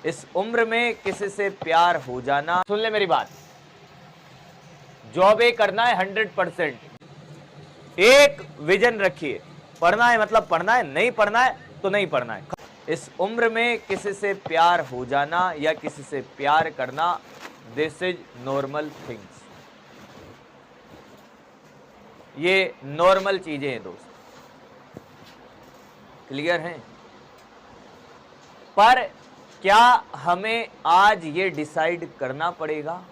इस उम्र में किसी से प्यार हो जाना, सुन ले मेरी बात, जॉब करना है 100%। एक विजन रखिए, पढ़ना है मतलब पढ़ना है, नहीं पढ़ना है तो नहीं पढ़ना है। इस उम्र में किसी से प्यार हो जाना या किसी से प्यार करना, दिस इज नॉर्मल थिंग्स। ये नॉर्मल चीजें हैं दोस्त, क्लियर हैं? पर क्या हमें आज ये डिसाइड करना पड़ेगा,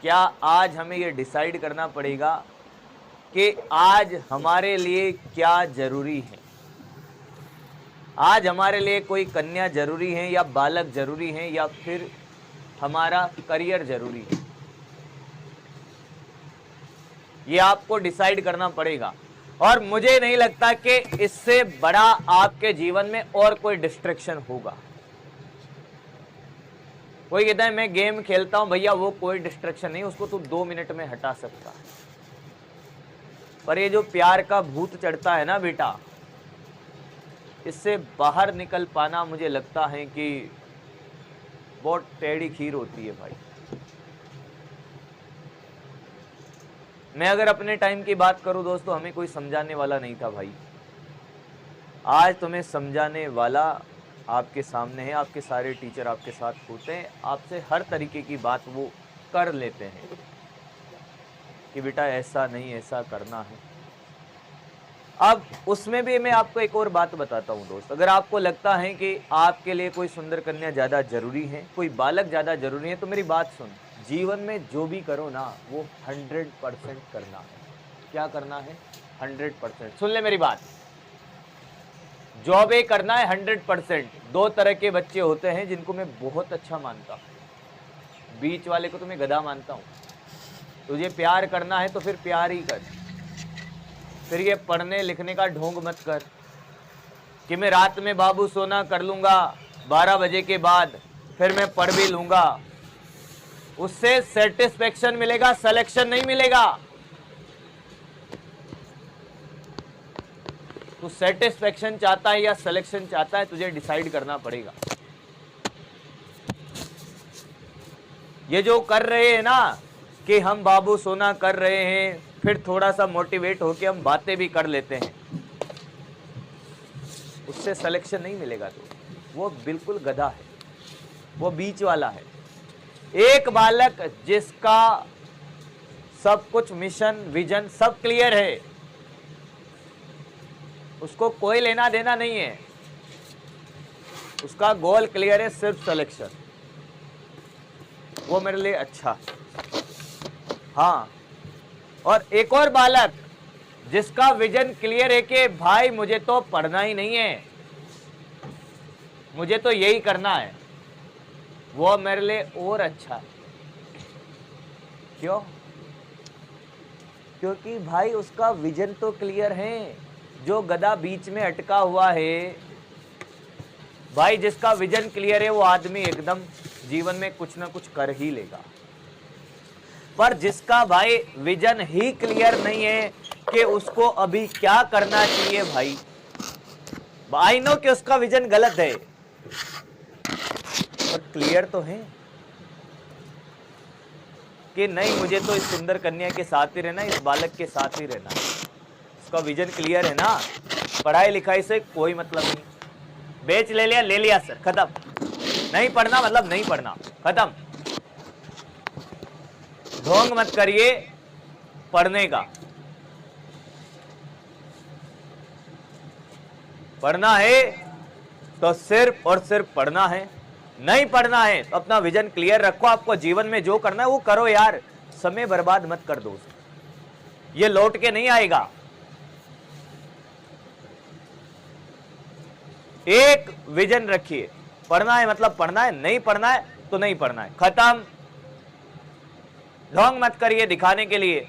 क्या आज हमें ये डिसाइड करना पड़ेगा कि आज हमारे लिए क्या जरूरी है? आज हमारे लिए कोई कन्या जरूरी है या बालक जरूरी है या फिर हमारा करियर जरूरी है? ये आपको डिसाइड करना पड़ेगा। और मुझे नहीं लगता कि इससे बड़ा आपके जीवन में और कोई डिस्ट्रैक्शन होगा। कोई कहता है मैं गेम खेलता हूं, भैया वो कोई डिस्ट्रैक्शन नहीं, उसको तू 2 मिनट में हटा सकता है। पर ये जो प्यार का भूत चढ़ता है ना बेटा, इससे बाहर निकल पाना मुझे लगता है कि बहुत टेढ़ी खीर होती है भाई। मैं अगर अपने टाइम की बात करूं दोस्तों, हमें कोई समझाने वाला नहीं था भाई। आज तुम्हें समझाने वाला आपके सामने है, आपके सारे टीचर आपके साथ होते हैं, आपसे हर तरीके की बात वो कर लेते हैं कि बेटा ऐसा नहीं, ऐसा करना है। अब उसमें भी मैं आपको एक और बात बताता हूं दोस्त, अगर आपको लगता है कि आपके लिए कोई सुंदर कन्या ज़्यादा जरूरी है, कोई बालक ज़्यादा जरूरी है, तो मेरी बात सुन, जीवन में जो भी करो ना वो 100% करना है। क्या करना है? 100%। सुन ले मेरी बात, जॉब करना है 100%। 2 तरह के बच्चे होते हैं जिनको मैं बहुत अच्छा मानता हूं। बीच वाले को तो मैं गधा मानता हूं। तुझे प्यार करना है तो फिर प्यार ही कर, फिर ये पढ़ने लिखने का ढोंग मत कर कि मैं रात में बाबू सोना कर लूंगा 12 बजे के बाद, फिर मैं पढ़ भी लूंगा। उससे सेटिस्फेक्शन मिलेगा, सिलेक्शन नहीं मिलेगा। तू सेटिस्फेक्शन चाहता है या सिलेक्शन चाहता है, तुझे डिसाइड करना पड़ेगा। ये जो कर रहे हैं ना कि हम बाबू सोना कर रहे हैं, फिर थोड़ा सा मोटिवेट होके हम बातें भी कर लेते हैं, उससे सिलेक्शन नहीं मिलेगा। तो वो बिल्कुल गधा है, वो बीच वाला है। एक बालक जिसका सब कुछ मिशन विजन सब क्लियर है, उसको कोई लेना देना नहीं है, उसका गोल क्लियर है, सिर्फ सिलेक्शन। वो मेरे लिए अच्छा। हाँ, और एक और बालक जिसका विजन क्लियर है कि भाई मुझे तो पढ़ना ही नहीं है, मुझे तो यही करना है, वो मेरे लिए और अच्छा है। क्यों? क्योंकि भाई उसका विजन तो क्लियर है। जो गधा बीच में अटका हुआ है, भाई जिसका विजन क्लियर है वो आदमी एकदम जीवन में कुछ ना कुछ कर ही लेगा। पर जिसका भाई विजन ही क्लियर नहीं है कि उसको अभी क्या करना चाहिए, भाई आई नो कि उसका विजन गलत है, पर क्लियर तो है कि नहीं मुझे तो इस सुंदर कन्या के साथ ही रहना, इस बालक के साथ ही रहना। उसका विजन क्लियर है ना, पढ़ाई लिखाई से कोई मतलब नहीं। बेच ले लिया, ले लिया सर, खत्म। नहीं पढ़ना मतलब नहीं पढ़ना, खत्म। ढोंग मत करिए पढ़ने का। पढ़ना है तो सिर्फ और सिर्फ पढ़ना है, नहीं पढ़ना है तो अपना विजन क्लियर रखो। आपको जीवन में जो करना है वो करो यार, समय बर्बाद मत कर दोस्त, ये लौट के नहीं आएगा। एक विजन रखिए, पढ़ना है मतलब पढ़ना है, नहीं पढ़ना है तो नहीं पढ़ना है, खत्म। ढोंग मत करिए दिखाने के लिए।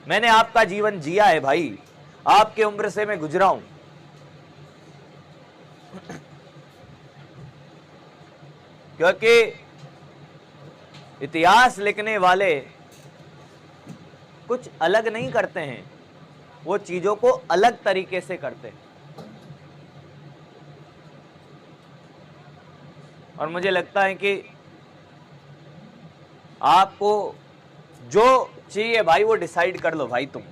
मैंने आपका जीवन जिया है भाई, आपकी उम्र से मैं गुजरा हूं। क्योंकि इतिहास लिखने वाले कुछ अलग नहीं करते हैं, वो चीजों को अलग तरीके से करते हैं। और मुझे लगता है कि आपको जो चाहिए भाई वो डिसाइड कर लो भाई तुम।